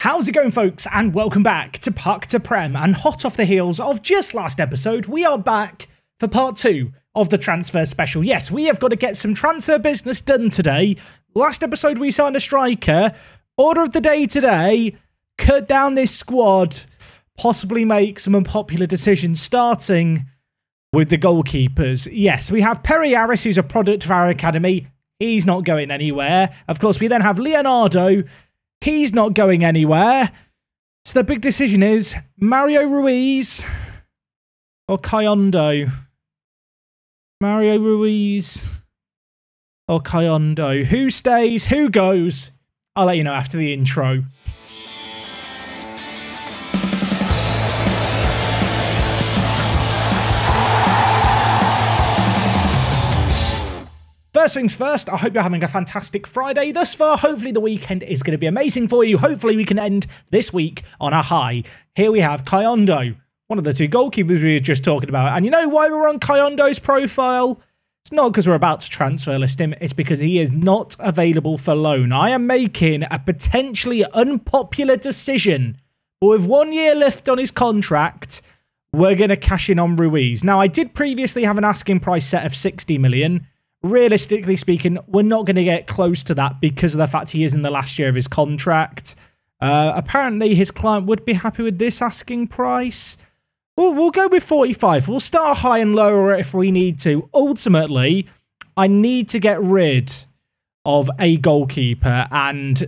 How's it going, folks, and welcome back to Puck to Prem. And hot off the heels of just last episode, we are back for part 2 of the transfer special. Yes, we have got to get some transfer business done today. Last episode we signed a striker. Order of the day today, cut down this squad, possibly make some unpopular decisions, starting with the goalkeepers. Yes, we have Perry Harris, who's a product of our academy. He's not going anywhere. Of course, we then have Leonardo. He's not going anywhere. So the big decision is Mario Ruiz or Kayondo. Mario Ruiz or Kayondo. Who stays? Who goes? I'll let you know after the intro. First things first, I hope you're having a fantastic Friday thus far. Hopefully the weekend is going to be amazing for you. Hopefully we can end this week on a high. Here we have Kayondo, one of the two goalkeepers we were just talking about. And you know why we're on Kayondo's profile? It's not because we're about to transfer list him. It's because he is not available for loan. I am making a potentially unpopular decision. But with 1 year left on his contract, we're going to cash in on Ruiz. Now, I did previously have an asking price set of 60 million. Realistically speaking, we're not going to get close to that because of the fact he is in the last year of his contract. Apparently, his client would be happy with this asking price. We'll go with 45. We'll start high and lower if we need to. Ultimately, I need to get rid of a goalkeeper. And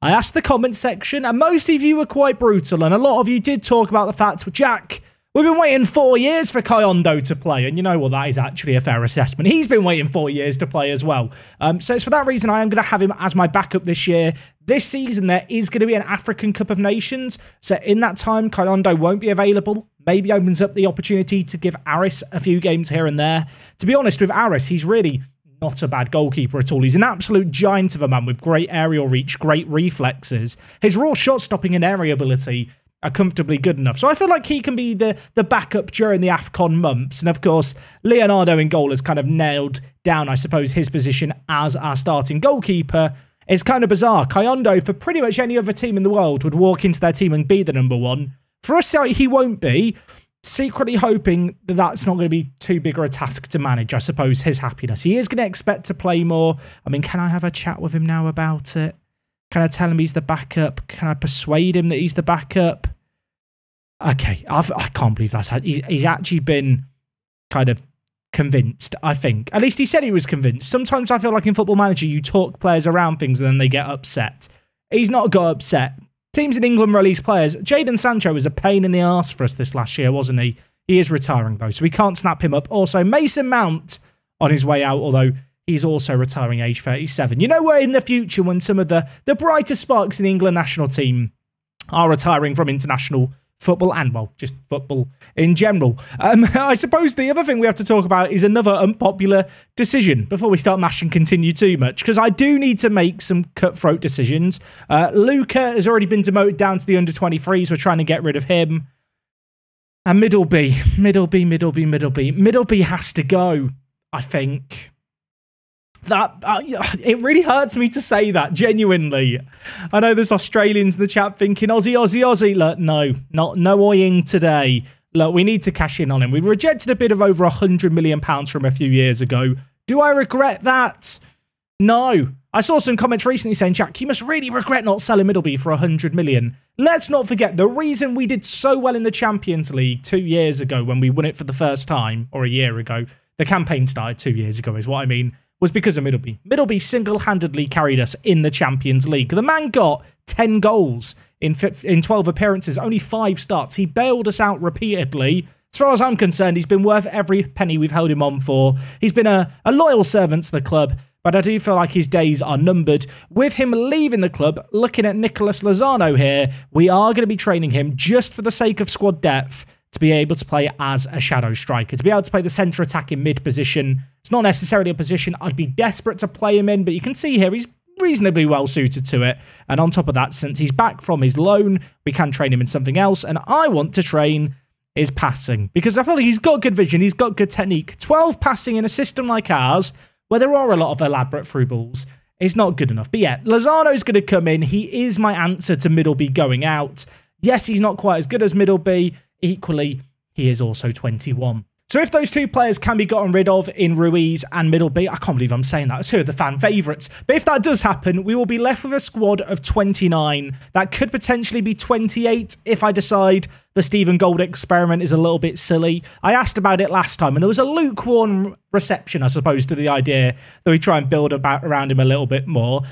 I asked the comment section, and most of you were quite brutal. And a lot of you did talk about the fact, Jack, we've been waiting 4 years for Kayondo to play, and you know what, that is actually a fair assessment. He's been waiting 4 years to play as well. So it's for that reason I am going to have him as my backup this year. This season there is going to be an African Cup of Nations, so in that time Kayondo won't be available. Maybe opens up the opportunity to give Aris a few games here and there. To be honest, with Aris, he's really not a bad goalkeeper at all. He's an absolute giant of a man with great aerial reach, great reflexes. His raw shot stopping and area ability are comfortably good enough. So I feel like he can be the backup during the AFCON months. And of course, Leonardo in goal has kind of nailed down, I suppose, his position as our starting goalkeeper. It's kind of bizarre. Kayondo, for pretty much any other team in the world, would walk into their team and be the number one. For us, he won't be. Secretly hoping that that's not going to be too big a task to manage, I suppose, his happiness. He is going to expect to play more. I mean, can I have a chat with him now about it? Can I tell him he's the backup? Can I persuade him that he's the backup? Okay, I can't believe that's how he's actually been kind of convinced, I think. At least he said he was convinced. Sometimes I feel like in Football Manager, you talk players around things and then they get upset. He's not got upset. Teams in England release players. Jadon Sancho was a pain in the arse for us this last year, wasn't he? He is retiring, though, so we can't snap him up. Also, Mason Mount on his way out, although he's also retiring age 37. You know, we're in the future when some of the brighter sparks in the England national team are retiring from international football and, well, just football in general. I suppose the other thing we have to talk about is another unpopular decision before we start mashing continue too much, because I do need to make some cutthroat decisions. Luca has already been demoted down to the under-23s. We're trying to get rid of him. And Middleby has to go, I think. That it really hurts me to say that, genuinely. I know there's Australians in the chat thinking, Aussie. Look, no oiing today. Look, we need to cash in on him. We rejected a bid of over £100 million from a few years ago. Do I regret that? No. I saw some comments recently saying, Jack, you must really regret not selling Middleby for £100 million. Let's not forget, the reason we did so well in the Champions League 2 years ago when we won it for the first time, or a year ago, the campaign started 2 years ago is what I mean, was because of Middleby. Middleby single-handedly carried us in the Champions League. The man got 10 goals in 12 appearances, only 5 starts. He bailed us out repeatedly. As far as I'm concerned, he's been worth every penny we've held him on for. He's been a loyal servant to the club, but I do feel like his days are numbered. With him leaving the club, looking at Nicolas Lozano here, we are going to be training him just for the sake of squad depth to be able to play as a shadow striker, to be able to play the centre attack in mid position. It's not necessarily a position I'd be desperate to play him in, but you can see here he's reasonably well suited to it. And on top of that, since he's back from his loan, we can train him in something else. And I want to train his passing because I feel like he's got good vision, he's got good technique. 12 passing in a system like ours, where there are a lot of elaborate through balls, is not good enough. But yeah, Lozano's going to come in. He is my answer to Middleby going out. Yes, he's not quite as good as Middleby. Equally, he is also 21. So if those two players can be gotten rid of in Ruiz and Middleby, I can't believe I'm saying that. It's two of the fan favourites. But if that does happen, we will be left with a squad of 29. That could potentially be 28 if I decide the Stephen Gold experiment is a little bit silly. I asked about it last time, and there was a lukewarm reception, I suppose, to the idea that we try and build around him a little bit more.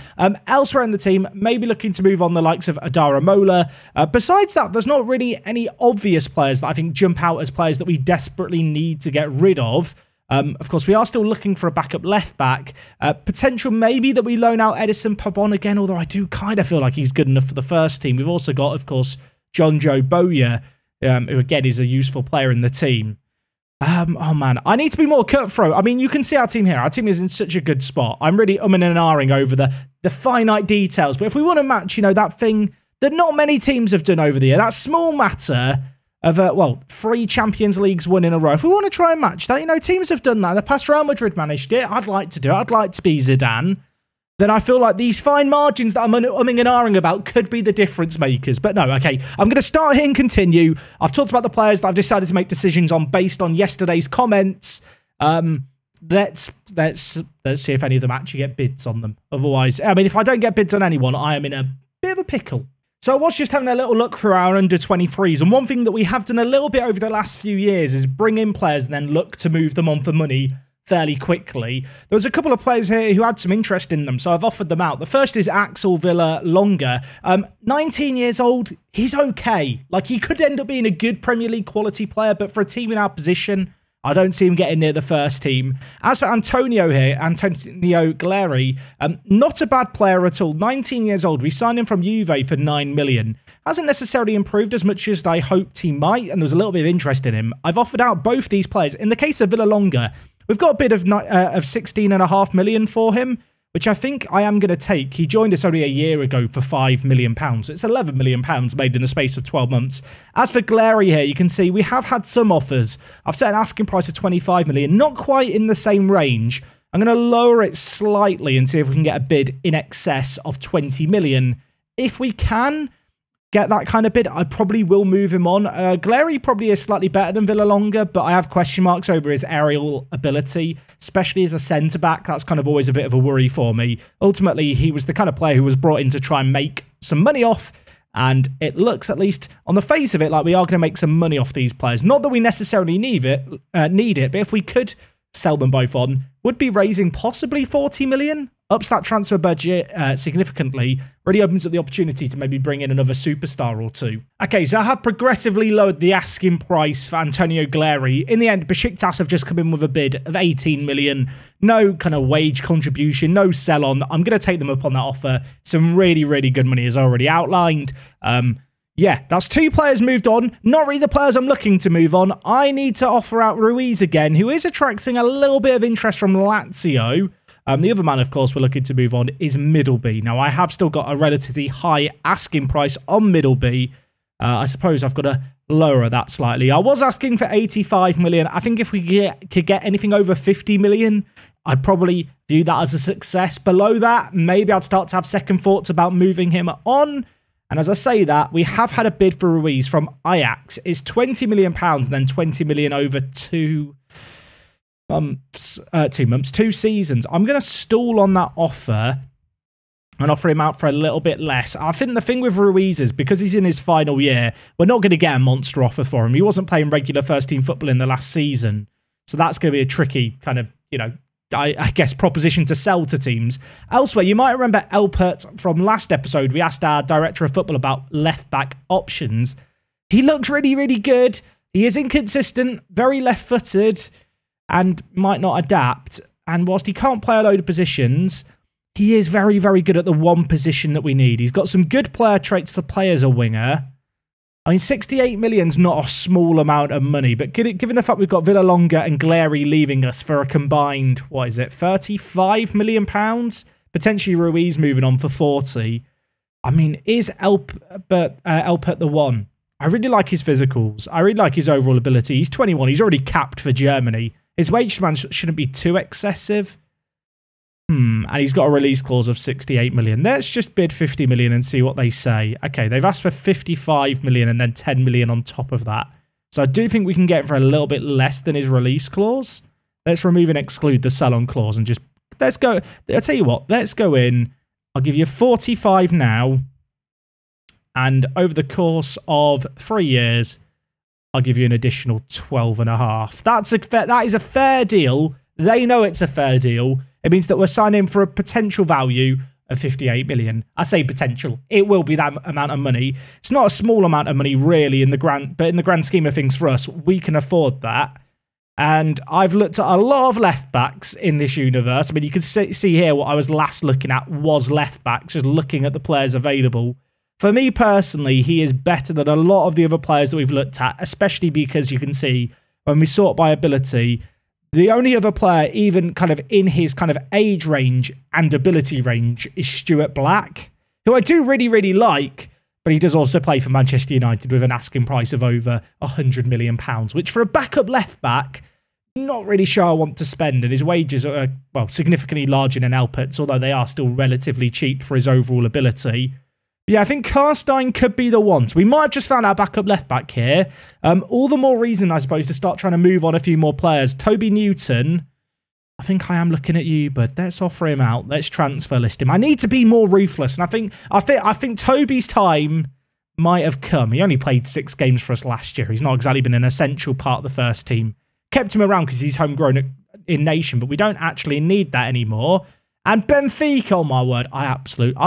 Elsewhere in the team, maybe looking to move on the likes of Adara Mola. Besides that, there's not really any obvious players that I think jump out as players that we desperately need to get rid of. Of course, we are still looking for a backup left-back. Potential maybe that we loan out Edison Pabon again, although I do kind of feel like he's good enough for the first team. We've also got, of course, John Joe Bowyer, who again is a useful player in the team. Oh man, I need to be more cutthroat. I mean, you can see our team here. Our team is in such a good spot. I'm really umming and ahhing over the finite details. But if we want to match, you know, that thing that not many teams have done over the year, that small matter of, well, 3 Champions Leagues won in a row. If we want to try and match that, you know, teams have done that. In the past, Real Madrid managed it. I'd like to do it. I'd like to be Zidane. Then I feel like these fine margins that I'm umming and ahhing about could be the difference makers. But no, okay, I'm going to start here and continue. I've talked about the players that I've decided to make decisions on based on yesterday's comments. Let's see if any of them actually get bids on them. Otherwise, I mean, if I don't get bids on anyone, I am in a bit of a pickle. So I was just having a little look through our under-23s, and one thing that we have done a little bit over the last few years is bring in players and then look to move them on for money fairly quickly. There was a couple of players here who had some interest in them, so I've offered them out. The first is Axel Villa Longa. 19 years old, he's okay. Like, he could end up being a good Premier League quality player, but for a team in our position, I don't see him getting near the first team. As for Antonio here, Antonio Glari, not a bad player at all. 19 years old. We signed him from Juve for 9 million. Hasn't necessarily improved as much as I hoped he might, and there was a little bit of interest in him. I've offered out both these players. In the case of Villa Longa, we've got a bid of 16.5 million for him, which I think I am going to take. He joined us only a year ago for £5 million. So it's £11 million made in the space of 12 months. As for Glari here, you can see we have had some offers. I've set an asking price of 25 million, not quite in the same range. I'm going to lower it slightly and see if we can get a bid in excess of 20 million. If we can get that kind of bid, I probably will move him on. Glari probably is slightly better than Villalonga, but I have question marks over his aerial ability, especially as a centre-back. That's kind of always a bit of a worry for me. Ultimately, he was the kind of player who was brought in to try and make some money off, and it looks, at least on the face of it, like we are going to make some money off these players. Not that we necessarily need it, but if we could sell them both on, would be raising possibly 40 million. Ups that transfer budget significantly, really opens up the opportunity to maybe bring in another superstar or two. Okay, so I have progressively lowered the asking price for Antonio Glari. In the end, Besiktas have just come in with a bid of 18 million. No kind of wage contribution, no sell on. I'm going to take them up on that offer. Some really, really good money is already outlined. Yeah, that's 2 players moved on. Not really the players I'm looking to move on. I need to offer out Ruiz again, who is attracting a little bit of interest from Lazio. The other man, of course, we're looking to move on is Middleby. Now, I have still got a relatively high asking price on Middleby. I suppose I've got to lower that slightly. I was asking for 85 million. I think if we could get anything over 50 million, I'd probably view that as a success. Below that, maybe I'd start to have second thoughts about moving him on. And as I say that, we have had a bid for Ruiz from Ajax. It's £20 million and then 20 million over 2 seasons. I'm going to stall on that offer and offer him out for a little bit less. I think the thing with Ruiz is, because he's in his final year, we're not going to get a monster offer for him. He wasn't playing regular first-team football in the last season. So that's going to be a tricky kind of, you know, I guess, proposition to sell to teams. Elsewhere, you might remember Elpert from last episode. We asked our director of football about left-back options. He looks really, really good. He is inconsistent, very left-footed, and might not adapt. And whilst he can't play a load of positions, he is very, very good at the one position that we need. He's got some good player traits to play as a winger. I mean, 68 million's not a small amount of money, but given the fact we've got Villalonga and Glari leaving us for a combined, what is it, £35 million? Potentially Ruiz moving on for 40. I mean, is Elpert the one? I really like his physicals. I really like his overall ability. He's 21. He's already capped for Germany. His wage demand shouldn't be too excessive. And he's got a release clause of 68 million. Let's just bid 50 million and see what they say. Okay, they've asked for 55 million and then 10 million on top of that. So I do think we can get him for a little bit less than his release clause. Let's remove and exclude the sell-on clause and just, let's go. I'll tell you what, let's go in. I'll give you 45 now. And over the course of 3 years, I'll give you an additional 12.5. That is a fair deal. They know it's a fair deal. It means that we're signing for a potential value of 58 million. I say potential. It will be that amount of money. It's not a small amount of money really but in the grand scheme of things for us, we can afford that. And I've looked at a lot of left backs in this universe. I mean, you can see here what I was last looking at was left backs, just looking at the players available. For me personally, he is better than a lot of the other players that we've looked at, especially because you can see when we sort by ability, the only other player even kind of in his kind of age range and ability range is Stuart Black, who I do really, really like, but he does also play for Manchester United with an asking price of over £100 million, which for a backup left back, not really sure I want to spend, and his wages are, well, significantly larger than Elpert's, although they are still relatively cheap for his overall ability. Yeah, I think Karstein could be the one. So we might have just found our backup left back here. All the more reason, I suppose, to start trying to move on a few more players. Toby Newton, I think I am looking at you, but let's offer him out. Let's transfer list him. I need to be more ruthless, and I think Toby's time might have come. He only played 6 games for us last year. He's not exactly been an essential part of the first team. Kept him around because he's homegrown in nation, but we don't actually need that anymore. And Benfica, oh my word, I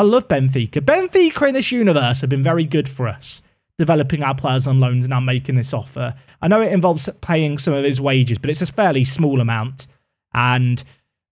love Benfica. Benfica in this universe have been very good for us, developing our players on loans and now making this offer. I know it involves paying some of his wages, but it's a fairly small amount. And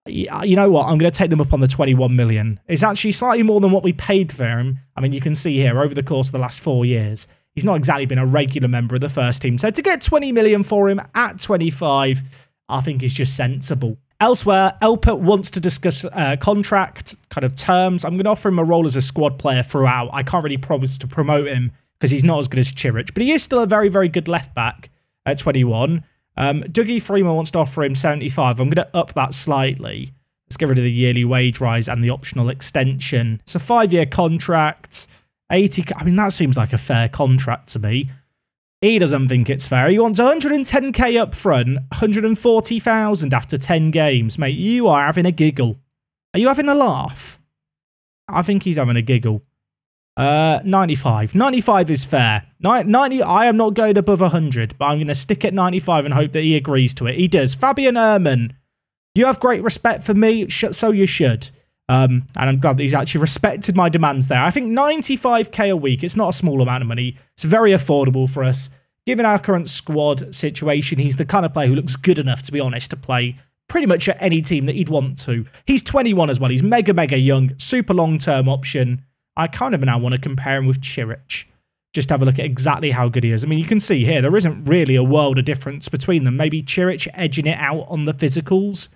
you know what? I'm going to take them up on the 21 million. It's actually slightly more than what we paid for him. I mean, you can see here, over the course of the last 4 years, he's not exactly been a regular member of the first team. So to get 20 million for him at 25, I think is just sensible. Elsewhere, Elpert wants to discuss contract kind of terms. I'm going to offer him a role as a squad player throughout. I can't really promise to promote him because he's not as good as Chiric, but he is still a very, very good left back at 21. Dougie Freeman wants to offer him 75. I'm going to up that slightly. Let's get rid of the yearly wage rise and the optional extension. It's a 5-year contract. 80. I mean, that seems like a fair contract to me. He doesn't think it's fair. He wants 110k up front, 140,000 after 10 games. Mate, you are having a giggle. Are you having a laugh? I think he's having a giggle. 95. 95 is fair. 90, I am not going above 100, but I'm going to stick at 95 and hope that he agrees to it. He does. Fabian Ehrman, you have great respect for me, so you should. And I'm glad that he's actually respected my demands there. I think 95k a week, it's not a small amount of money. It's very affordable for us. Given our current squad situation, he's the kind of player who looks good enough, to be honest, to play pretty much at any team that he'd want to. He's 21 as well. He's mega, mega young, super long-term option. I kind of now want to compare him with Chiric. Just have a look at exactly how good he is. I mean, you can see here, there isn't really a world of difference between them. Maybe Chiric edging it out on the physicals.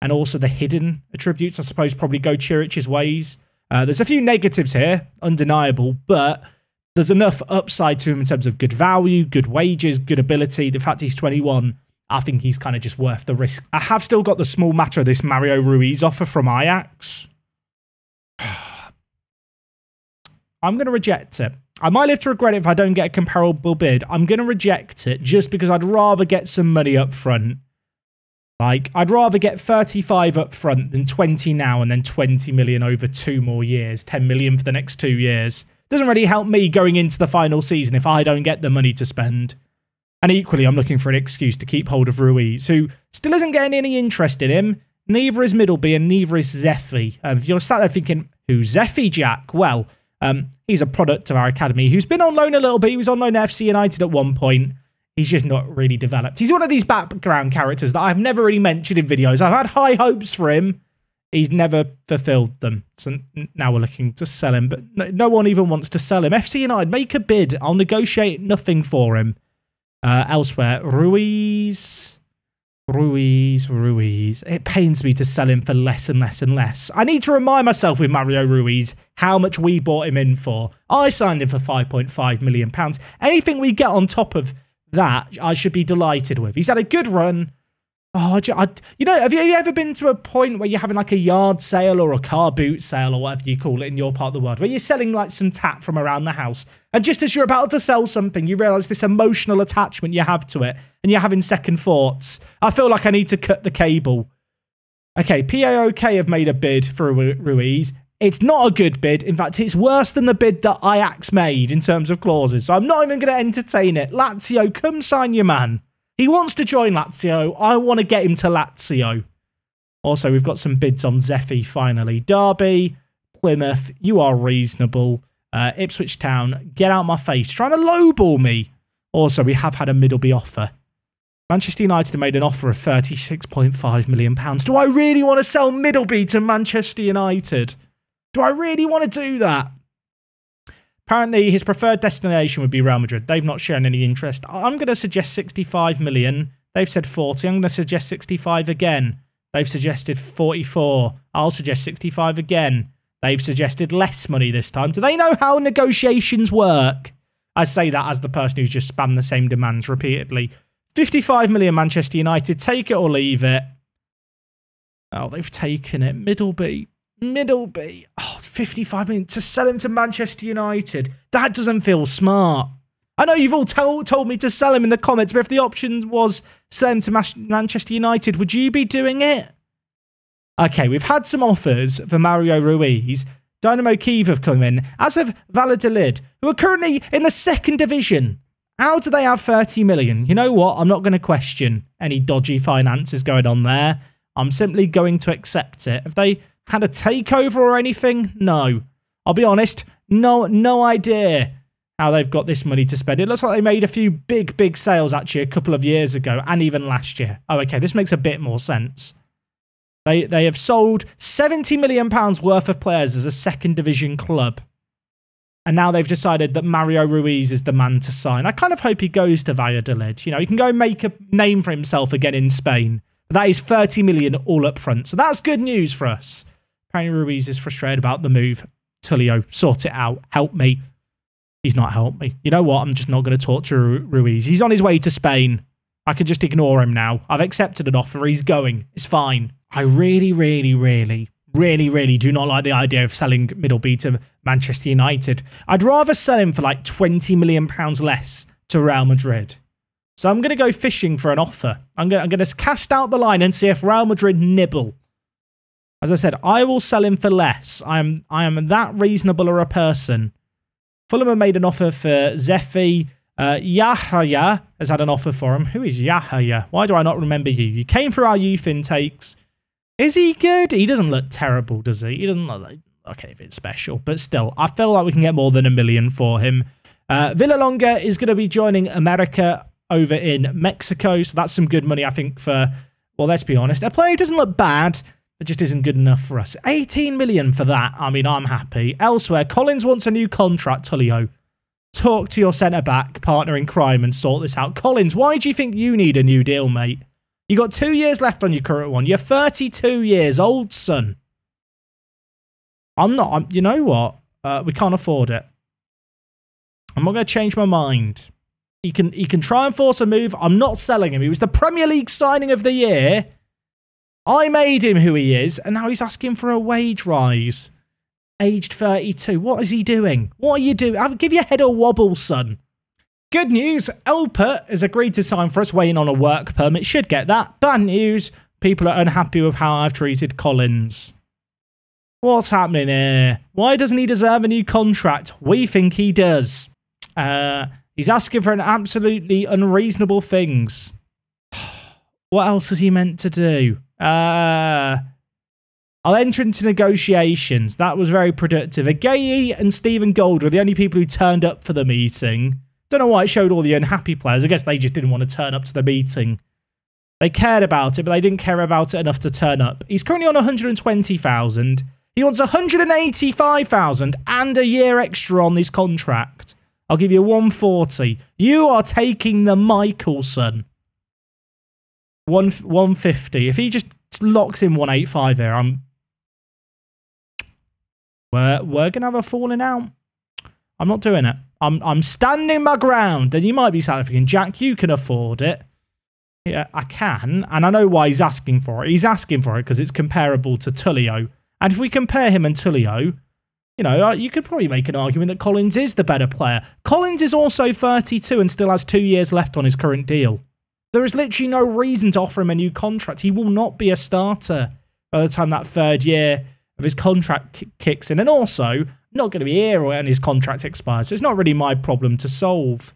And also the hidden attributes, I suppose, probably go Chiric's ways. There's a few negatives here, undeniable, but there's enough upside to him in terms of good value, good wages, good ability. The fact he's 21, I think he's kind of just worth the risk. I have still got the small matter of this Mario Ruiz offer from Ajax. I'm going to reject it. I might live to regret it if I don't get a comparable bid. I'm going to reject it just because I'd rather get some money up front. Like, I'd rather get 35 up front than 20 now and then 20 million over 2 more years, 10 million for the next 2 years. Doesn't really help me going into the final season if I don't get the money to spend. And equally, I'm looking for an excuse to keep hold of Ruiz, who still isn't getting any interest in him. Neither is Middleby and neither is Zeffy. If you're sat there thinking, who's Zeffy, Jack? Well, he's a product of our academy who's been on loan a little bit. He was on loan at FC United at one point. He's just not really developed. He's one of these background characters that I've never really mentioned in videos. I've had high hopes for him. He's never fulfilled them. So now we're looking to sell him, but no one even wants to sell him. FC United, make a bid. I'll negotiate nothing for him. Elsewhere, Ruiz. It pains me to sell him for less and less and less. I need to remind myself with Mario Ruiz how much we bought him in for. I signed him for £5.5 million. Anything we get on top of that, I should be delighted with. He's had a good run. Oh, you know, have you ever been to a point where you're having like a yard sale or a car boot sale or whatever you call it in your part of the world, where you're selling like some tat from around the house, and just as you're about to sell something, you realise this emotional attachment you have to it, and you're having second thoughts? I feel like I need to cut the cable. Okay, PAOK have made a bid for Ruiz. It's not a good bid. In fact, it's worse than the bid that Ajax made in terms of clauses, so I'm not even going to entertain it. Lazio, come sign your man. He wants to join Lazio. I want to get him to Lazio. Also, we've got some bids on Zeffy finally. Derby, Plymouth, you are reasonable. Ipswich Town, get out my face. Trying to lowball me. Also, we have had a Middleby offer. Manchester United have made an offer of £36.5 million. Do I really want to sell Middleby to Manchester United? Do I really want to do that? Apparently, his preferred destination would be Real Madrid. They've not shown any interest. I'm going to suggest 65 million. They've said 40. I'm going to suggest 65 again. They've suggested 44. I'll suggest 65 again. They've suggested less money this time. Do they know how negotiations work? I say that as the person who's just spammed the same demands repeatedly. 55 million Manchester United. Take it or leave it. Oh, they've taken it. Middleby. Oh, 55 million to sell him to Manchester United. That doesn't feel smart. I know you've all told me to sell him in the comments, but if the option was sell him to Manchester United, would you be doing it? Okay, we've had some offers for Mario Ruiz. Dynamo Kyiv have come in, as have Valladolid, who are currently in the second division. How do they have 30 million? You know what? I'm not going to question any dodgy finances going on there. I'm simply going to accept it. Have they had a takeover or anything? No. I'll be honest, no idea how they've got this money to spend. It looks like they made a few big sales actually a couple of years ago and even last year. Oh, okay, this makes a bit more sense. They have sold £70 million worth of players as a second division club. And now they've decided that Mario Ruiz is the man to sign. I kind of hope he goes to Valladolid. You know, he can go make a name for himself again in Spain. But that is 30 million all up front. So that's good news for us. Apparently Ruiz is frustrated about the move. Tullio, sort it out. Help me. He's not helped me. You know what? I'm just not going to talk to Ruiz. He's on his way to Spain. I can just ignore him now. I've accepted an offer. He's going. It's fine. I really do not like the idea of selling Middleby to Manchester United. I'd rather sell him for like £20 million less to Real Madrid. So I'm going to go fishing for an offer. I'm going to cast out the line and see if Real Madrid nibble. As I said, I will sell him for less. I am that reasonable a person. Fulham have made an offer for Zeffy. Yahya has had an offer for him. Who is Yahya? Why do I not remember you? You came through our youth intakes. Is he good? He doesn't look terrible, does he? He doesn't look like... Okay, if it's special. But still, I feel like we can get more than $1 million for him. Villalonga is going to be joining America over in Mexico. So that's some good money, I think, for... Well, let's be honest. A player who doesn't look bad. It just isn't good enough for us. 18 million for that. I mean, I'm happy. Elsewhere, Collins wants a new contract, Tullio. Talk to your centre-back partner in crime and sort this out. Collins, why do you think you need a new deal, mate? You got 2 years left on your current one. You're 32 years old, son. You know what? We can't afford it. I'm not going to change my mind. He can try and force a move. I'm not selling him. He was the Premier League signing of the year. I made him who he is, and now he's asking for a wage rise. Aged 32. What is he doing? What are you doing? I'll give your head a wobble, son. Good news. Elpert has agreed to sign for us, waiting on a work permit. Should get that. Bad news. People are unhappy with how I've treated Collins. What's happening here? Why doesn't he deserve a new contract? We think he does. He's asking for an absolutely unreasonable things. What else is he meant to do? I'll enter into negotiations. That was very productive. Agayi and Stephen Gold were the only people who turned up for the meeting. Don't know why it showed all the unhappy players. I guess they just didn't want to turn up to the meeting. They cared about it, but they didn't care about it enough to turn up. He's currently on 120,000. He wants 185,000 and a year extra on this contract. I'll give you 140. You are taking the Michelson. 150. If he just locks in 185 here, we're gonna have a falling out. I'm not doing it. I'm standing my ground. And you might be saying, Jack, you can afford it. Yeah, I can, and I know why he's asking for it. He's asking for it because it's comparable to Tullio. And if we compare him and Tullio, you know, you could probably make an argument that Collins is the better player. Collins is also 32 and still has 2 years left on his current deal. There is literally no reason to offer him a new contract. He will not be a starter by the time that 3rd year of his contract kicks in. And also, not going to be here when his contract expires. So it's not really my problem to solve.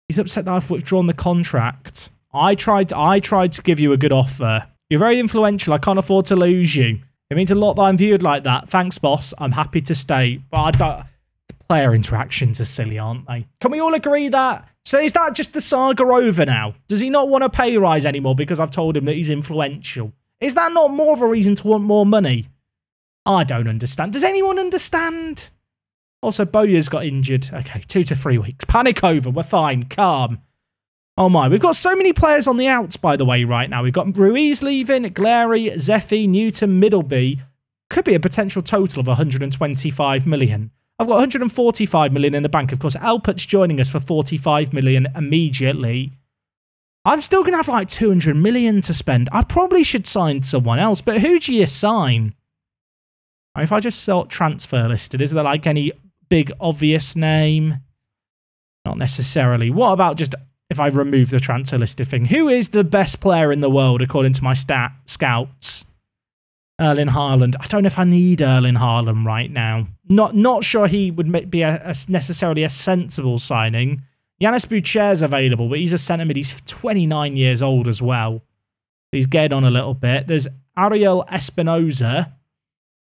He's upset that I've withdrawn the contract. I tried to give you a good offer. You're very influential. I can't afford to lose you. It means a lot that I'm viewed like that. Thanks, boss. I'm happy to stay. But I don't... The player interactions are silly, aren't they? Can we all agree that? So is that just the saga over now? Does he not want a pay rise anymore because I've told him that he's influential? Is that not more of a reason to want more money? I don't understand. Does anyone understand? Also, Boya's got injured. Okay, 2 to 3 weeks. Panic over. We're fine. Calm. Oh my, we've got so many players on the outs, by the way, right now. We've got Ruiz leaving, Glari, Zeffy, Newton, Middleby. Could be a potential total of 125 million. I've got 145 million in the bank. Of course, Alpert's joining us for 45 million immediately. I'm still going to have like 200 million to spend. I probably should sign someone else, but who do you sign? If I just sort transfer listed, is there like any big obvious name? Not necessarily. What about just... if I remove the transfer listed thing, who is the best player in the world according to my scouts? Erling Haaland. I don't know if I need Erling Haaland right now. Not sure he would be necessarily a sensible signing. Yanis Bucher's available, but he's a centre mid. He's 29 years old as well. He's getting on a little bit. There's Ariel Espinoza,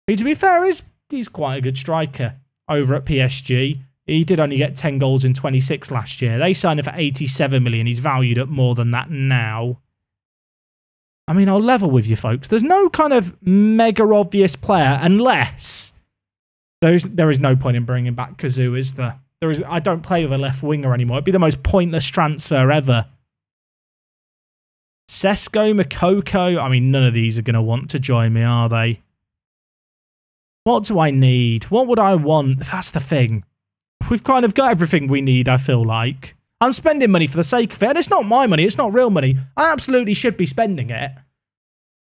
who, to be fair, he's quite a good striker over at PSG. He did only get 10 goals in 26 last year. They signed him for 87 million. He's valued at more than that now. I mean, I'll level with you folks. There's no kind of mega obvious player unless there is no point in bringing back Kazoo, is there? I don't play with a left winger anymore. It'd be the most pointless transfer ever. Sesko, Makoko. I mean, none of these are going to want to join me, are they? What do I need? What would I want? That's the thing. We've kind of got everything we need, I feel like. I'm spending money for the sake of it, and it's not my money, it's not real money. I absolutely should be spending it.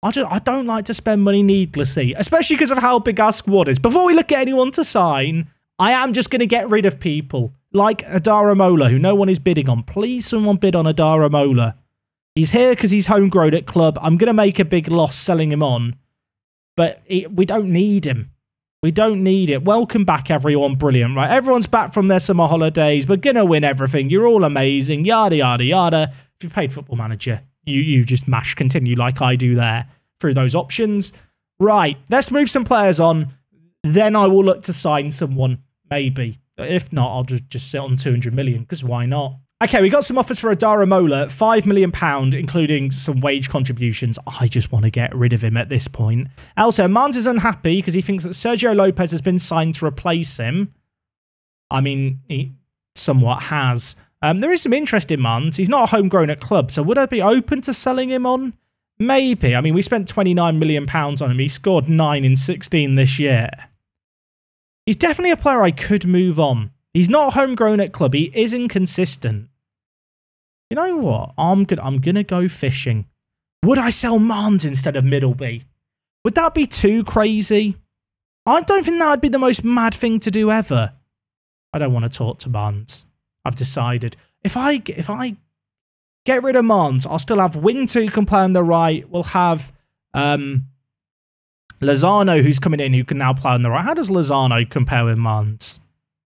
I don't like to spend money needlessly, especially because of how big our squad is. Before we look at anyone to sign, I am just going to get rid of people, like Adara Mola, who no one is bidding on. Please, someone bid on Adara Mola. He's here because he's homegrown at club. I'm going to make a big loss selling him on, but we don't need him. We don't need it. Welcome back, everyone. Brilliant, right? Everyone's back from their summer holidays. We're going to win everything. You're all amazing. Yada, yada, yada. If you paid Football Manager, you just mash continue like I do there through those options. Right, let's move some players on. Then I will look to sign someone, maybe. If not, I'll just sit on 200 million, because why not? Okay, we got some offers for Adara Mola, £5 million, including some wage contributions. I just want to get rid of him at this point. Also, Mans is unhappy because he thinks that Sergio Lopez has been signed to replace him. I mean, he somewhat has. There is some interest in Mans. He's not homegrown at club, so would I be open to selling him on? Maybe. I mean, we spent £29 million on him. He scored 9 in 16 this year. He's definitely a player I could move on. He's not homegrown at club. He is inconsistent. You know what? I'm gonna go fishing. Would I sell Mans instead of Middleby? Would that be too crazy? I don't think that would be the most mad thing to do ever. I don't want to talk to Mans. I've decided. If I get rid of Mans, I'll still have Winter who can play on the right. We'll have Lozano who's coming in who can now play on the right. How does Lozano compare with Mans?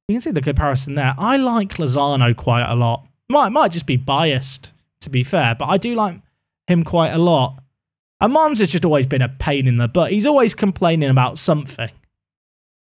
You can see the comparison there. I like Lozano quite a lot. Might just be biased, to be fair, but I do like him quite a lot. And Mans has just always been a pain in the butt. He's always complaining about something.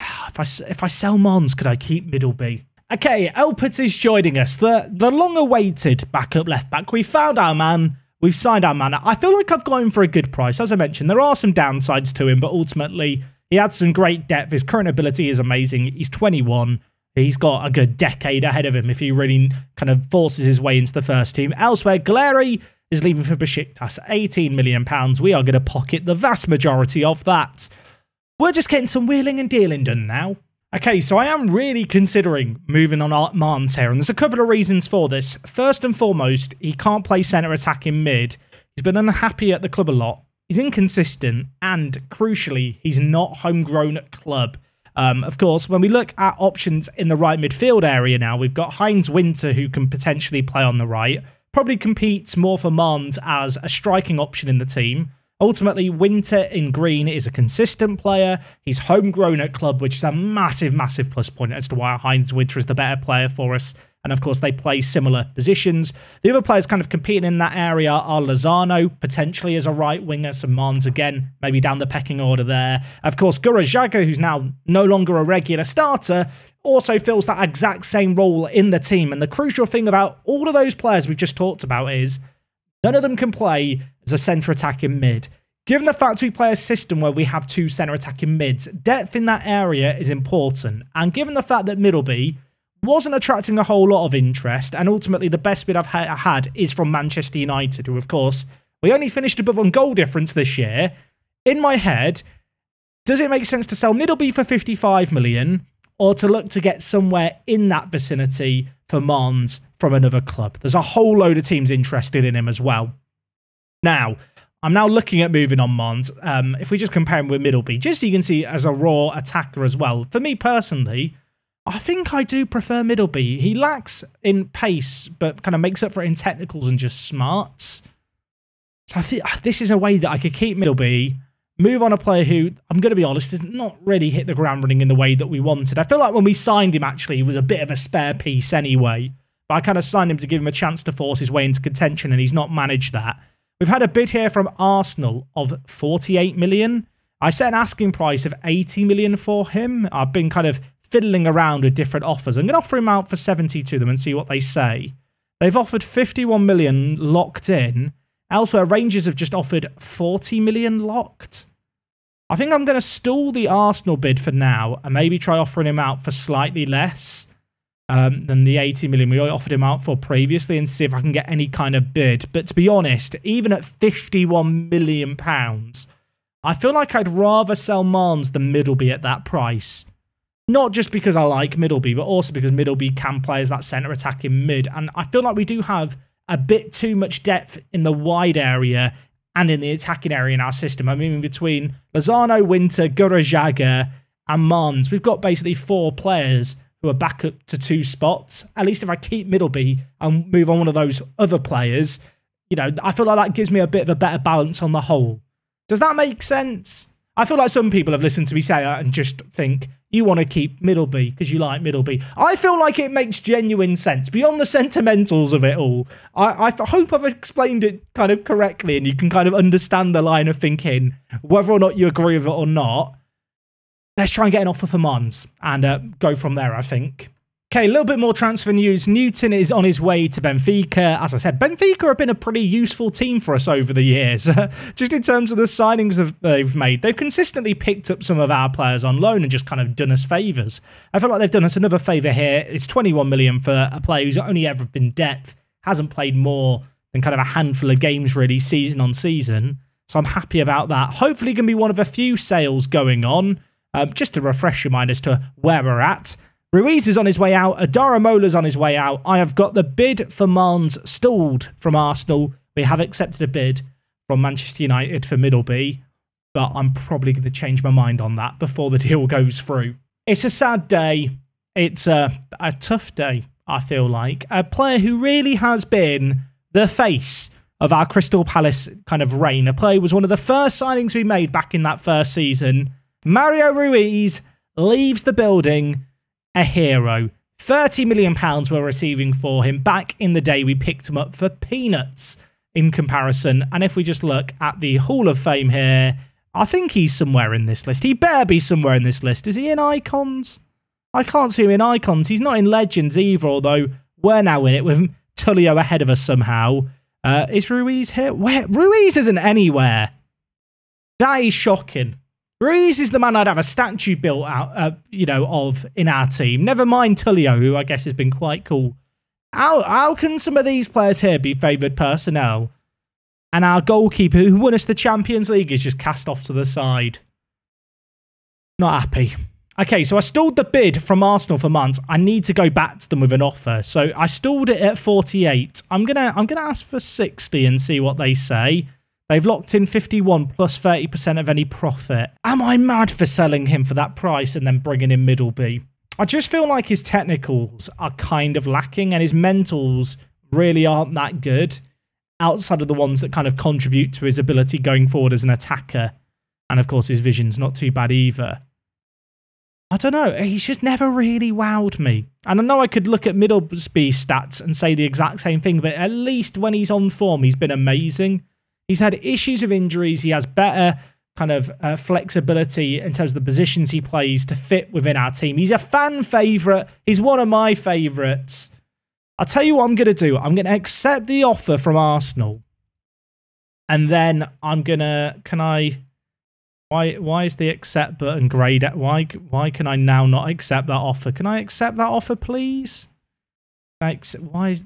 If I sell Mans, could I keep Middleby? Okay, Elpert is joining us. The long-awaited backup left-back. We found our man. We've signed our man. I feel like I've got him for a good price. As I mentioned, there are some downsides to him, but ultimately, he had some great depth. His current ability is amazing. He's 21. He's got a good decade ahead of him if he really kind of forces his way into the first team. Elsewhere, Glari is leaving for Besiktas, £18 million. We are going to pocket the vast majority of that. We're just getting some wheeling and dealing done now. Okay, so I am really considering moving on Mans here, and there's a couple of reasons for this. First and foremost, he can't play centre attack in mid. He's been unhappy at the club a lot. He's inconsistent, and crucially, he's not homegrown at club. Of course, when we look at options in the right midfield area now, we've got Heinz Winter, who can potentially play on the right. Probably competes more for Mons as a striking option in the team. Ultimately, Winter in green is a consistent player. He's homegrown at club, which is a massive, massive plus point as to why Heinz Winter is the better player for us. And of course, they play similar positions. The other players kind of competing in that area are Lozano, potentially as a right winger. So Mons again, maybe down the pecking order there. Of course, Gurajaga, who's now no longer a regular starter, also fills that exact same role in the team. And the crucial thing about all of those players we've just talked about is none of them can play as a centre attacking mid. Given the fact we play a system where we have two centre attacking mids, depth in that area is important. And given the fact that Middleby wasn't attracting a whole lot of interest, and ultimately the best bid I've had is from Manchester United, who of course, we only finished above on goal difference this year. In my head, does it make sense to sell Middleby for 55 million or to look to get somewhere in that vicinity for Mons from another club? There's a whole load of teams interested in him as well. Now, I'm now looking at moving on Mons. If we just compare him with Middleby, just so you can see as a raw attacker as well. For me personally, I think I do prefer Middleby. He lacks in pace, but kind of makes up for it in technicals and just smarts. So I think this is a way that I could keep Middleby, move on a player who, I'm going to be honest, has not really hit the ground running in the way that we wanted. I feel like when we signed him, actually, he was a bit of a spare piece anyway. But I kind of signed him to give him a chance to force his way into contention, and he's not managed that. We've had a bid here from Arsenal of 48 million. I set an asking price of 80 million for him. I've been kind of fiddling around with different offers. I'm going to offer him out for 70 to them and see what they say. They've offered 51 million locked in. Elsewhere, Rangers have just offered 40 million locked. I think I'm going to stall the Arsenal bid for now and maybe try offering him out for slightly less than the 80 million we offered him out for previously and see if I can get any kind of bid. But to be honest, even at 51 million pounds, I feel like I'd rather sell Mons than Middleby at that price. Not just because I like Middleby, but also because Middleby can play as that centre attacking mid. And I feel like we do have a bit too much depth in the wide area and in the attacking area in our system. I mean, between Lozano, Winter, Gurajaga and Mons, we've got basically 4 players who are back up to 2 spots. At least if I keep Middleby and move on one of those other players, you know, I feel like that gives me a bit of a better balance on the whole. Does that make sense? I feel like some people have listened to me say that and just think, you want to keep Middleby because you like Middleby. I feel like it makes genuine sense. Beyond the sentimentals of it all, I hope I've explained it kind of correctly and you can kind of understand the line of thinking, whether or not you agree with it or not. Let's try and get an offer for Mons and go from there, I think. Okay, a little bit more transfer news. Newton is on his way to Benfica. As I said, Benfica have been a pretty useful team for us over the years. Just in terms of the signings that they've made, they've consistently picked up some of our players on loan and just kind of done us favours. I feel like they've done us another favour here. It's 21 million for a player who's only ever been depth, hasn't played more than kind of a handful of games really season on season. So I'm happy about that. Hopefully going to be one of a few sales going on. Just to refresh your mind as to where we're at. Ruiz is on his way out. Adara Mola's on his way out. I have got the bid for Mons stalled from Arsenal. We have accepted a bid from Manchester United for Middleby, but I'm probably going to change my mind on that before the deal goes through. It's a sad day. It's a tough day, I feel like. A player who really has been the face of our Crystal Palace kind of reign. A player who was one of the first signings we made back in that first season. Mario Ruiz leaves the building a hero. £30 million we're receiving for him. Back in the day, we picked him up for peanuts in comparison. And if we just look at the Hall of Fame here, I think he's somewhere in this list. He better be somewhere in this list. Is he in Icons? I can't see him in Icons. He's not in Legends either, although we're now in it with Tullio ahead of us somehow. Is Ruiz here? Where? Ruiz isn't anywhere. That is shocking. Ruiz is the man I'd have a statue built out, of in our team. Never mind Tullio, who I guess has been quite cool. How can some of these players here be favoured personnel? And our goalkeeper, who won us the Champions League, is just cast off to the side. Not happy. Okay, so I stalled the bid from Arsenal for months. I need to go back to them with an offer. So I stalled it at 48. I'm gonna ask for 60 and see what they say. They've locked in 51 plus 30% of any profit. Am I mad for selling him for that price and then bringing in Middleby? I just feel like his technicals are kind of lacking and his mentals really aren't that good outside of the ones that kind of contribute to his ability going forward as an attacker. And of course, his vision's not too bad either. I don't know. He's just never really wowed me. And I know I could look at Middleby's stats and say the exact same thing, but at least when he's on form, he's been amazing. He's had issues of injuries. He has better kind of flexibility in terms of the positions he plays to fit within our team. He's a fan favourite. He's one of my favourites. I'll tell you what I'm going to do. I'm going to accept the offer from Arsenal. And then I'm going to... Can I... Why is the accept button grayed out? Why can I now not accept that offer? Can I accept that offer, please? Why is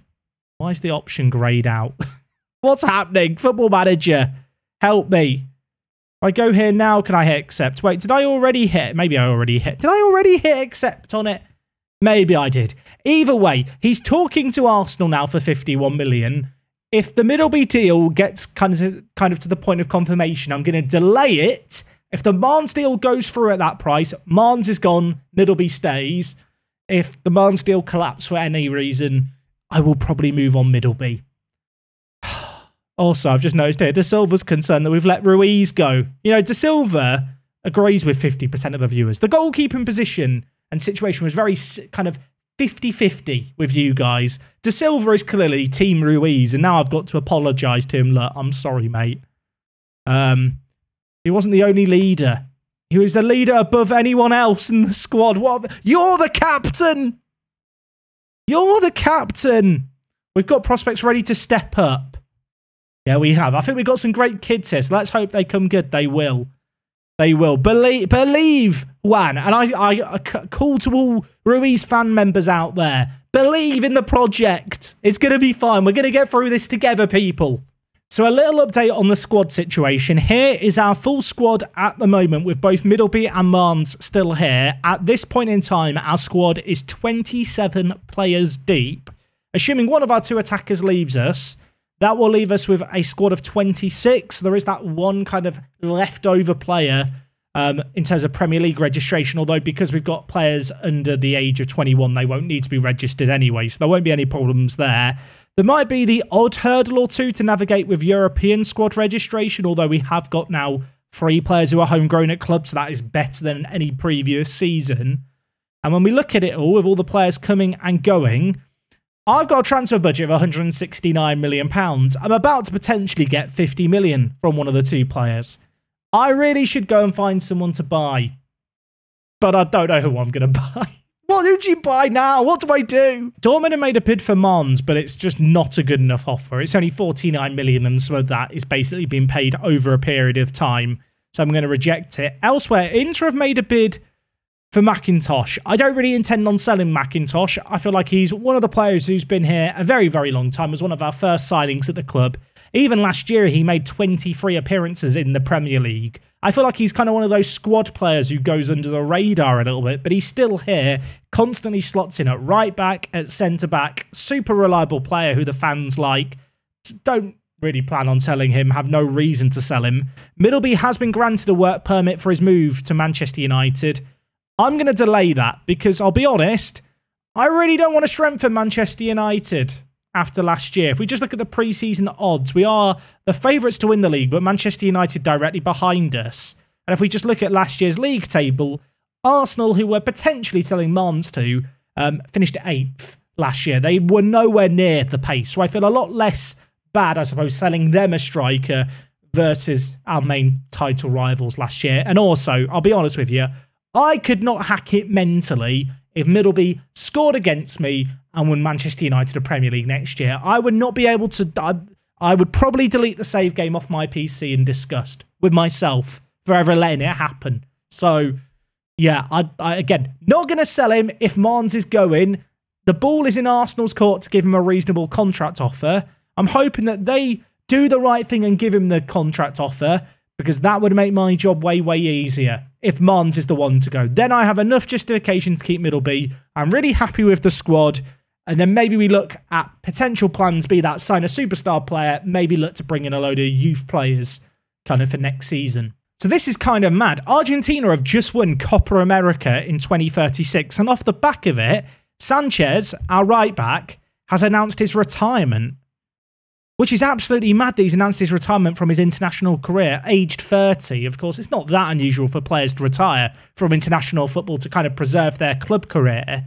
the option grayed out? What's happening? Football Manager, help me. If I go here now, can I hit accept? Wait, did I already hit? Maybe I already hit. Did I already hit accept on it? Maybe I did. Either way, he's talking to Arsenal now for 51 million. If the Middleby deal gets kind of to the point of confirmation, I'm going to delay it. If the Marnes deal goes through at that price, Marnes is gone, Middleby stays. If the Marnes deal collapses for any reason, I will probably move on Middleby. Also, I've just noticed here, De Silva's concerned that we've let Ruiz go. You know, De Silva agrees with 50% of the viewers. The goalkeeping position and situation was very kind of 50-50 with you guys. De Silva is clearly Team Ruiz, and now I've got to apologise to him. Look, I'm sorry, mate. He wasn't the only leader. He was a leader above anyone else in the squad. What? You're the captain! You're the captain! We've got prospects ready to step up. Yeah, we have. I think we've got some great kids here, so let's hope they come good. They will. They will. Believe, Juan. And I call to all Ruiz fan members out there. Believe in the project. It's going to be fine. We're going to get through this together, people. So a little update on the squad situation. Here is our full squad at the moment with both Middleby and Marnes still here. At this point in time, our squad is 27 players deep. Assuming one of our two attackers leaves us, that will leave us with a squad of 26. There is that one kind of leftover player in terms of Premier League registration, although because we've got players under the age of 21, they won't need to be registered anyway, so there won't be any problems there. There might be the odd hurdle or two to navigate with European squad registration, although we have got now 3 players who are homegrown at clubs, so that is better than any previous season. And when we look at it all, with all the players coming and going, I've got a transfer budget of £169 million. I'm about to potentially get 50 million from one of the 2 players. I really should go and find someone to buy. But I don't know who I'm going to buy. What did you buy now? What do I do? Dortmund have made a bid for Marnes, but it's just not a good enough offer. It's only 49 million, and some of that is basically being paid over a period of time. So I'm going to reject it. Elsewhere, Inter have made a bid for McIntosh. I don't really intend on selling McIntosh. I feel like he's one of the players who's been here a very, very long time. Was one of our first signings at the club. Even last year, he made 23 appearances in the Premier League. I feel like he's kind of one of those squad players who goes under the radar a little bit, but he's still here, constantly slots in at right back, at centre back, super reliable player who the fans like. Don't really plan on selling him, have no reason to sell him. Middleby has been granted a work permit for his move to Manchester United. I'm going to delay that because I'll be honest, I really don't want to strengthen Manchester United after last year. If we just look at the pre-season odds, we are the favourites to win the league, but Manchester United directly behind us. And if we just look at last year's league table, Arsenal, who were potentially selling Marnes to, finished 8th last year. They were nowhere near the pace. So I feel a lot less bad, I suppose, selling them a striker versus our main title rivals last year. And also, I'll be honest with you, I could not hack it mentally if Middleby scored against me and won Manchester United a Premier League next year. I would not be able to... I would probably delete the save game off my PC in disgust with myself for ever letting it happen. So, yeah, I again, not going to sell him if Marnes is going. The ball is in Arsenal's court to give him a reasonable contract offer. I'm hoping that they do the right thing and give him the contract offer because that would make my job way, way easier. if Mons is the one to go. Then I have enough justification to keep middle B. I'm really happy with the squad. And then maybe we look at potential plans, be that sign a superstar player, maybe look to bring in a load of youth players kind of for next season. So this is kind of mad. Argentina have just won Copa America in 2036. And off the back of it, Sanchez, our right back, has announced his retirement. Which is absolutely mad that he's announced his retirement from his international career, aged 30. Of course, it's not that unusual for players to retire from international football to kind of preserve their club career.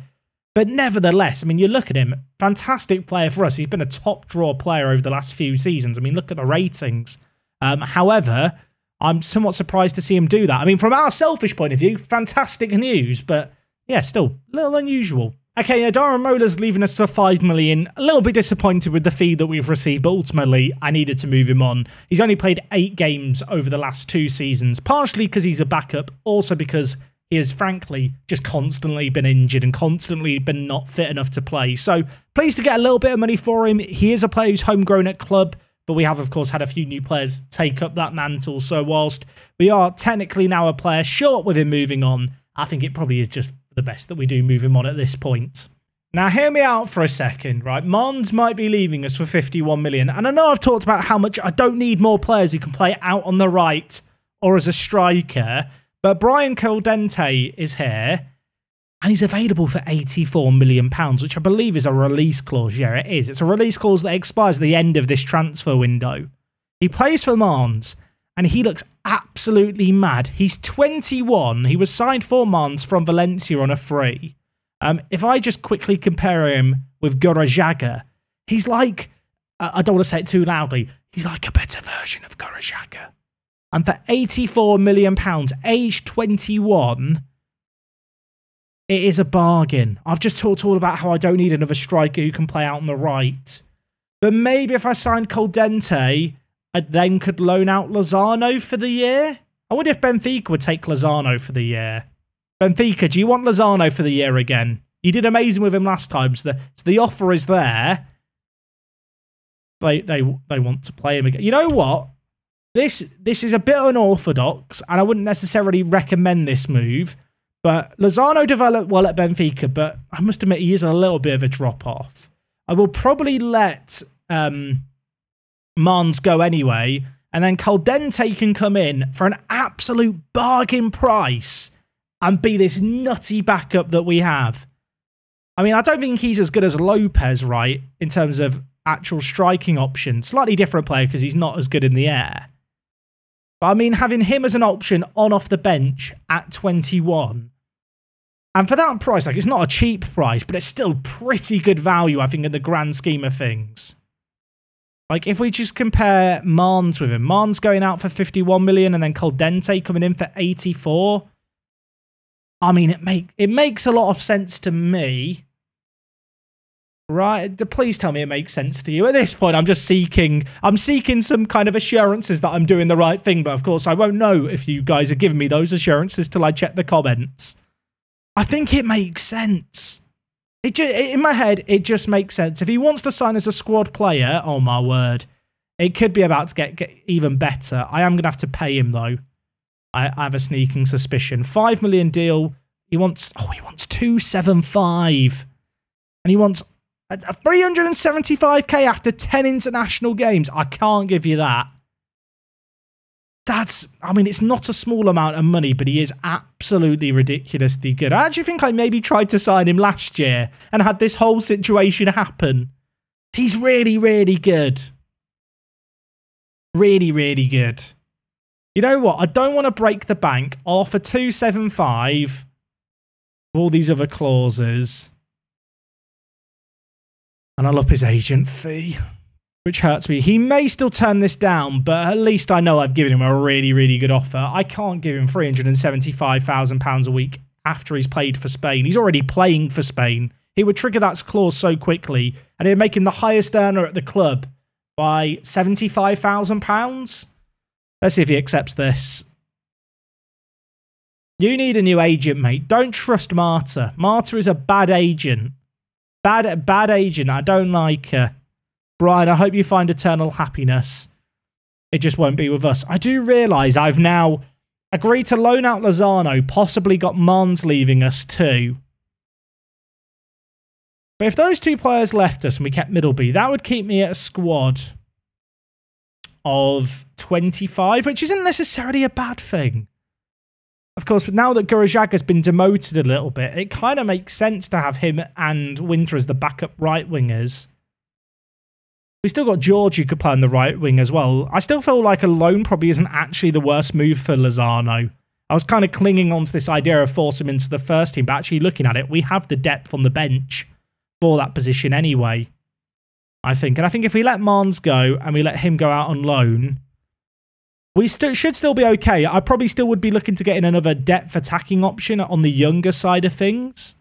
But nevertheless, I mean, you look at him, fantastic player for us. He's been a top draw player over the last few seasons. I mean, look at the ratings. However, I'm somewhat surprised to see him do that. I mean, from our selfish point of view, fantastic news, but yeah, still a little unusual. Okay, Darren Mola's leaving us for 5 million. A little bit disappointed with the fee that we've received, but ultimately I needed to move him on. He's only played 8 games over the last 2 seasons, partially because he's a backup, also because he has frankly just constantly been injured and constantly been not fit enough to play. So pleased to get a little bit of money for him. He is a player who's homegrown at club, but we have, of course, had a few new players take up that mantle. So whilst we are technically now a player short with him moving on, I think it probably is just the best that we do move him on at this point. Now, hear me out for a second, right? Mons might be leaving us for 51 million. And I know I've talked about how much I don't need more players who can play out on the right or as a striker. But Brian Caldente is here, and he's available for £84 million, which I believe is a release clause. Yeah, it is. It's a release clause that expires at the end of this transfer window. He plays for Mons, and he looks absolutely mad. He's 21. He was signed for Mons from Valencia on a free. If I just quickly compare him with Gorojaga, he's like, I don't want to say it too loudly, he's like a better version of Gorojaga. And for £84 million, age 21, it is a bargain. I've just talked all about how I don't need another striker who can play out on the right. But maybe if I signed Caldente, I then could loan out Lozano for the year. I wonder if Benfica would take Lozano for the year. Benfica, do you want Lozano for the year again? You did amazing with him last time, so the offer is there. They want to play him again. You know what? This is a bit unorthodox, and I wouldn't necessarily recommend this move. But Lozano developed well at Benfica, but I must admit he is a little bit of a drop-off. I will probably let Mons go anyway, and then Caldente can come in for an absolute bargain price and be this nutty backup that we have. I mean, I don't think he's as good as Lopez, right, in terms of actual striking option. Slightly different player because he's not as good in the air. But I mean, having him as an option on off the bench at 21. And for that price, like, it's not a cheap price, but it's still pretty good value, I think, in the grand scheme of things. Like, if we just compare Mons with him, Mons going out for 51 million and then Caldente coming in for 84. I mean, it makes a lot of sense to me. Right, please tell me it makes sense to you. At this point, I'm seeking some kind of assurances that I'm doing the right thing, but of course I won't know if you guys are giving me those assurances till I check the comments. I think it makes sense. In my head, it just makes sense. If he wants to sign as a squad player, oh my word, it could be about to get even better. I am going to have to pay him though. I have a sneaking suspicion. 5 million deal. He wants 275, and he wants a 375k after 10 international games. I can't give you that. I mean, it's not a small amount of money, but he is absolutely ridiculously good. I actually think I maybe tried to sign him last year and had this whole situation happen. He's really, really good. Really, really good. You know what? I don't want to break the bank. I'll offer 275 with all these other clauses. And I'll up his agent fee, which hurts me. He may still turn this down, but at least I know I've given him a really, really good offer. I can't give him £375,000 a week after he's played for Spain. He's already playing for Spain. He would trigger that clause so quickly, and it would make him the highest earner at the club by £75,000. Let's see if he accepts this. You need a new agent, mate. Don't trust Marta. Marta is a bad agent. Bad agent. I don't like her. Brian, I hope you find eternal happiness. It just won't be with us. I do realise I've now Agreed to loan out Lozano, possibly got Mons leaving us too. But if those two players left us and we kept Middleby, that would keep me at a squad of 25, which isn't necessarily a bad thing. Of course, now that Gurajag has been demoted a little bit, it kind of makes sense to have him and Winter as the backup right wingers. We still got George who could play on the right wing as well. I still feel like a loan probably isn't actually the worst move for Lozano. I was kind of clinging on to this idea of force him into the first team, but actually looking at it, we have the depth on the bench for that position anyway, I think. And I think if we let Mons go and we let him go out on loan, we should still be okay. I probably still would be looking to get in another depth attacking option on the younger side of things.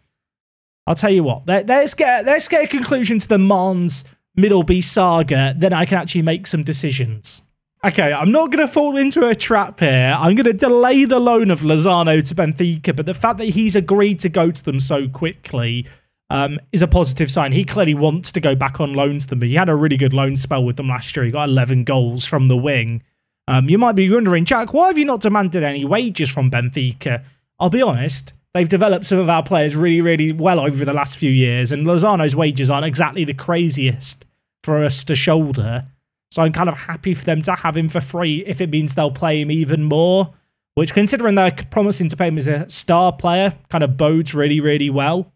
I'll tell you what, let's get a conclusion to the Mons Middleby saga, then I can actually make some decisions. Okay, I'm not going to fall into a trap here. I'm going to delay the loan of Lozano to Benfica, but the fact that he's agreed to go to them so quickly is a positive sign. He clearly wants to go back on loan to them. He had a really good loan spell with them last year. He got 11 goals from the wing. You might be wondering, Jack, why have you not demanded any wages from Benfica? I'll be honest, they've developed some of our players really, really well over the last few years, and Lozano's wages aren't exactly the craziest for us to shoulder. So I'm kind of happy for them to have him for free if it means they'll play him even more, which, considering they're promising to pay him as a star player, kind of bodes really, really well.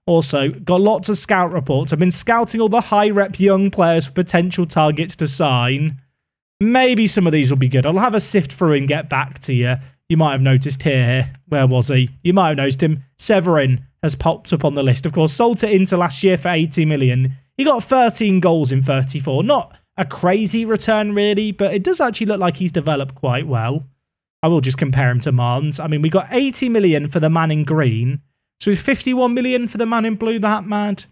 Also, got lots of scout reports. I've been scouting all the high-rep young players for potential targets to sign. Maybe some of these will be good. I'll have a sift through and get back to you. You might have noticed here. Where was he? You might have noticed him. Severin has popped up on the list. Of course, sold to Inter last year for 80 million. He got 13 goals in 34. Not a crazy return, really, but it does actually look like he's developed quite well. I will just compare him to Mons. I mean, we got 80 million for the man in green. So is 51 million for the man in blue that mad?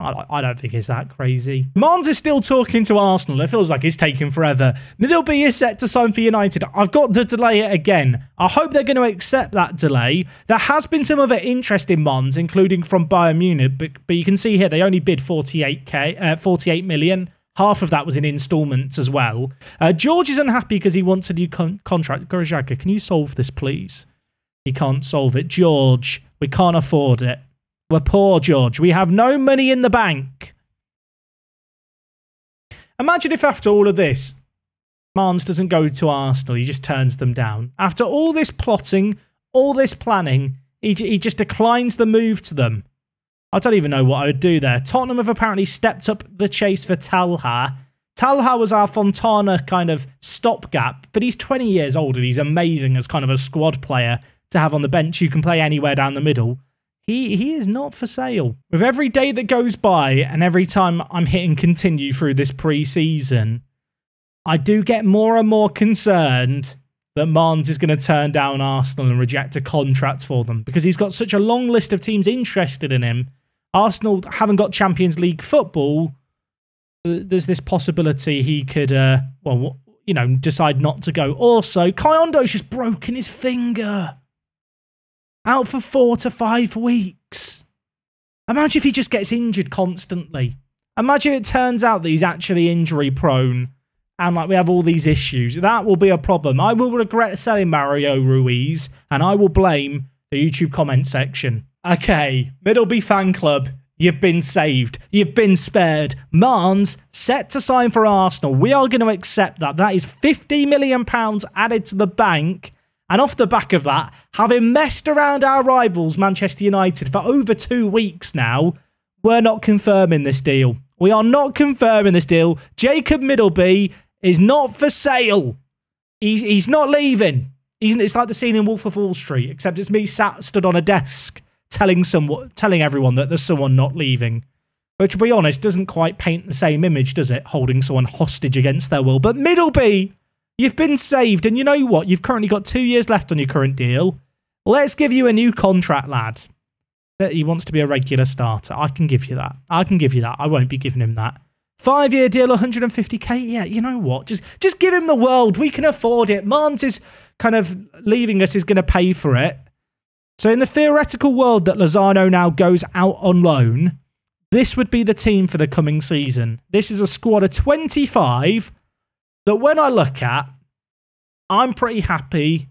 I don't think it's that crazy. Mons is still talking to Arsenal. It feels like it's taking forever. Middleby is set to sign for United. I've got to delay it again. I hope they're going to accept that delay. There has been some other interest in Mons, including from Bayern Munich, but you can see here they only bid 48 million. Half of that was in installments as well. George is unhappy because he wants a new contract. Gurajaka, can you solve this, please? He can't solve it. George, we can't afford it. We're poor, George. We have no money in the bank. Imagine if after all of this, Mons doesn't go to Arsenal. He just turns them down. After all this plotting, all this planning, he just declines the move to them. I don't even know what I would do there. Tottenham have apparently stepped up the chase for Talha. Talha was our Fontana kind of stopgap, but he's 20 years old and he's amazing as kind of a squad player to have on the bench who can play anywhere down the middle. He is not for sale. With every day that goes by and every time I'm hitting continue through this pre-season, I do get more and more concerned that Mons is going to turn down Arsenal and reject a contract for them because he's got such a long list of teams interested in him. Arsenal haven't got Champions League football. There's this possibility he could, well, you know, decide not to go. Also, Kyondo's just broken his finger. Out for 4 to 5 weeks. Imagine if he just gets injured constantly. Imagine it turns out that he's actually injury prone and like we have all these issues. That will be a problem. I will regret selling Mario Ruiz and I will blame the YouTube comment section. Okay, Middleby fan club, you've been saved. You've been spared. Mons set to sign for Arsenal. We are going to accept that. That is £50 million added to the bank. And off the back of that, having messed around our rivals, Manchester United, for over 2 weeks now, we're not confirming this deal. We are not confirming this deal. Jacob Middleby is not for sale. He's not leaving. It's like the scene in Wolf of Wall Street, except it's me stood on a desk telling everyone that there's someone not leaving. Which, to be honest, doesn't quite paint the same image, does it? Holding someone hostage against their will. But Middleby, you've been saved, and you know what? You've currently got 2 years left on your current deal. Let's give you a new contract, lad. That he wants to be a regular starter. I can give you that. I can give you that. I won't be giving him that. 5-year deal, 150k. Yeah, you know what? Just give him the world. We can afford it. Mons is kind of leaving us, is going to pay for it. So in the theoretical world that Lozano now goes out on loan, this would be the team for the coming season. This is a squad of 25 that when I look at, I'm pretty happy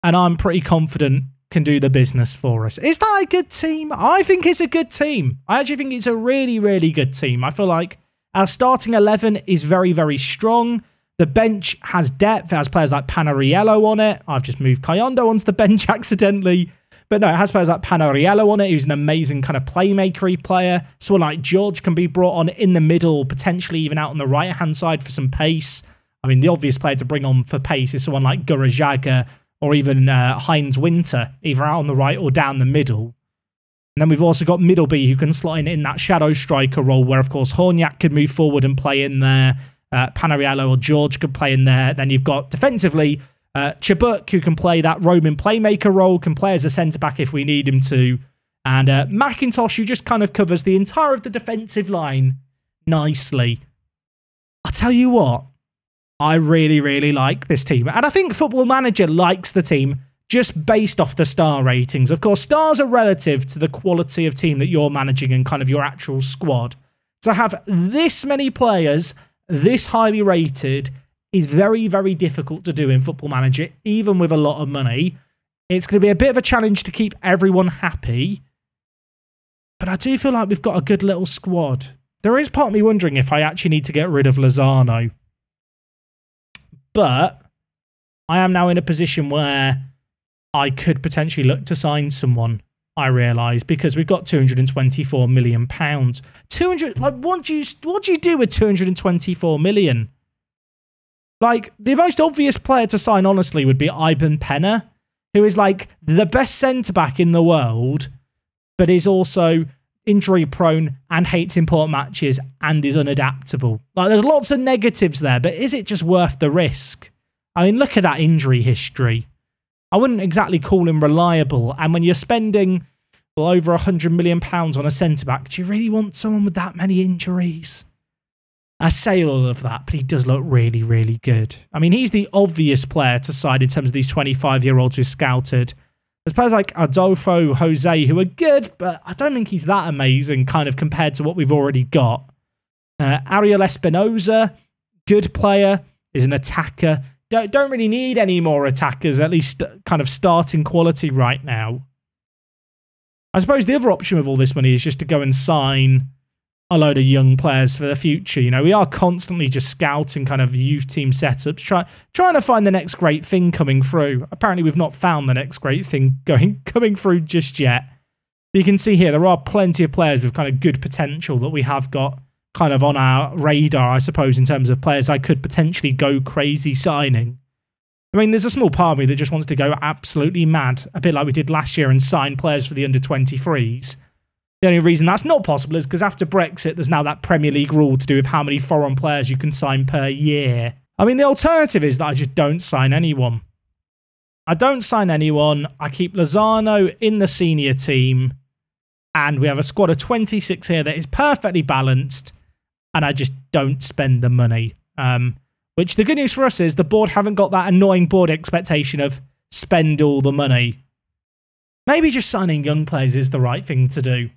and I'm pretty confident can do the business for us. Is that a good team? I think it's a good team. I actually think it's a really, really good team. I feel like our starting 11 is very, very strong. The bench has depth. It has players like Panariello on it. I've just moved Kayondo onto the bench accidentally. But no, it has players like Panariello on it, who's an amazing kind of playmakery player. Someone like George can be brought on in the middle, potentially even out on the right-hand side for some pace. I mean, the obvious player to bring on for pace is someone like Gurajaga or even Heinz Winter, either out on the right or down the middle. And then we've also got Middleby, who can slot in that shadow striker role, where, of course, Horniak could move forward and play in there. Panariello or George could play in there. Then you've got, defensively, Chibuk, who can play that roaming playmaker role, can play as a centre-back if we need him to. And McIntosh, who just kind of covers the entire of the defensive line nicely. I'll tell you what, I really, really like this team. And I think Football Manager likes the team just based off the star ratings. Of course, stars are relative to the quality of team that you're managing and kind of your actual squad. To have this many players, this highly rated, is very, very difficult to do in Football Manager, even with a lot of money. It's going to be a bit of a challenge to keep everyone happy. But I do feel like we've got a good little squad. There is part of me wondering if I actually need to get rid of Lozano. But I am now in a position where I could potentially look to sign someone, I realise, because we've got £224 million. 200, like, what do you do with 224 million? Like, the most obvious player to sign, honestly, would be Ivan Penna, who is, like, the best centre-back in the world, but is also injury-prone and hates important matches and is unadaptable. Like, there's lots of negatives there, but is it just worth the risk? I mean, look at that injury history. I wouldn't exactly call him reliable, and when you're spending, well, over £100 million on a centre-back, do you really want someone with that many injuries? I say all of that, but he does look really, really good. I mean, he's the obvious player to side in terms of these 25-year-olds who scouted. There's players like Adolfo, Jose, who are good, but I don't think he's that amazing, kind of compared to what we've already got. Ariel Espinoza, good player, is an attacker. Don't really need any more attackers, at least kind of starting quality right now. I suppose the other option with all this money is just to go and sign a load of young players for the future. You know, we are constantly just scouting kind of youth team setups, trying to find the next great thing coming through. Apparently, we've not found the next great thing coming through just yet. But you can see here, there are plenty of players with kind of good potential that we have got kind of on our radar, I suppose, in terms of players I could potentially go crazy signing. I mean, there's a small part of me that just wants to go absolutely mad, a bit like we did last year and sign players for the under-23s. The only reason that's not possible is because after Brexit, there's now that Premier League rule to do with how many foreign players you can sign per year. I mean, the alternative is that I just don't sign anyone. I don't sign anyone. I keep Lozano in the senior team. And we have a squad of 26 here that is perfectly balanced. And I just don't spend the money. Which the good news for us is the board haven't got that annoying board expectation of spend all the money. Maybe just signing young players is the right thing to do.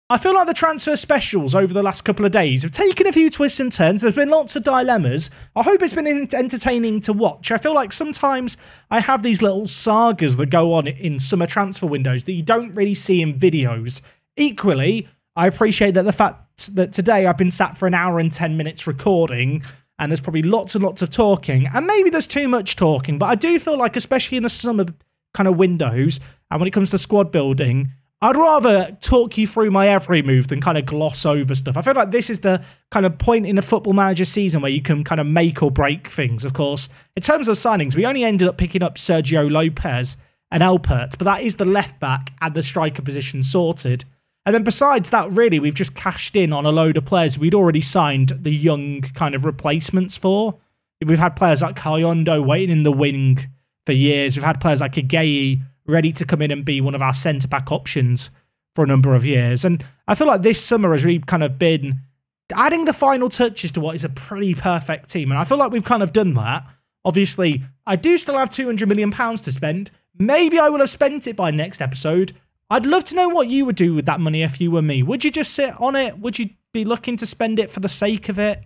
I feel like the transfer specials over the last couple of days have taken a few twists and turns. There's been lots of dilemmas. I hope it's been entertaining to watch. I feel like sometimes I have these little sagas that go on in summer transfer windows that you don't really see in videos. Equally, I appreciate that the fact that today I've been sat for an hour and 10 minutes recording, and there's probably lots and lots of talking, and maybe there's too much talking, but I do feel like, especially in the summer kind of windows, and when it comes to squad building, I'd rather talk you through my every move than kind of gloss over stuff. I feel like this is the kind of point in a Football Manager season where you can kind of make or break things, of course. In terms of signings, we only ended up picking up Sergio Lopez and Alpert, but that is the left back and the striker position sorted. And then besides that, really, we've just cashed in on a load of players we'd already signed the young kind of replacements for. We've had players like Kayondo waiting in the wing for years. We've had players like Igei ready to come in and be one of our centre-back options for a number of years. And I feel like this summer has really kind of been adding the final touches to what is a pretty perfect team. And I feel like we've kind of done that. Obviously, I do still have £200 million to spend. Maybe I will have spent it by next episode. I'd love to know what you would do with that money if you were me. Would you just sit on it? Would you be looking to spend it for the sake of it?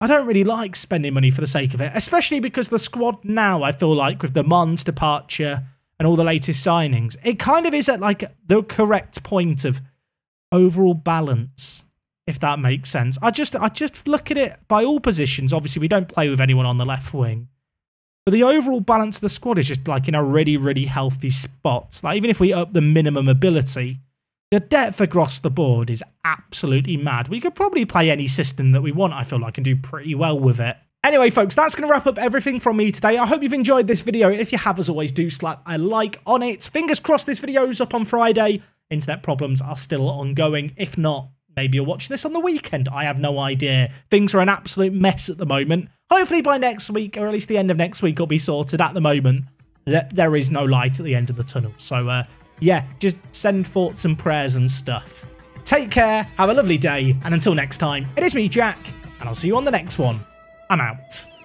I don't really like spending money for the sake of it, especially because the squad now, I feel like, with the Mons departure and all the latest signings, it kind of is at like the correct point of overall balance, if that makes sense. I just look at it by all positions. Obviously, we don't play with anyone on the left wing. But the overall balance of the squad is just like in a really, really healthy spot. Like even if we up the minimum ability, the depth across the board is absolutely mad. We could probably play any system that we want, I feel like, and do pretty well with it. Anyway, folks, that's going to wrap up everything from me today. I hope you've enjoyed this video. If you have, as always, do slap a like on it. Fingers crossed this video's up on Friday. Internet problems are still ongoing. If not, maybe you're watching this on the weekend. I have no idea. Things are an absolute mess at the moment. Hopefully by next week, or at least the end of next week, it'll be sorted. At the moment, there is no light at the end of the tunnel. So, yeah, just send thoughts and prayers and stuff. Take care, have a lovely day, and until next time, it is me, Jack, and I'll see you on the next one. I'm out.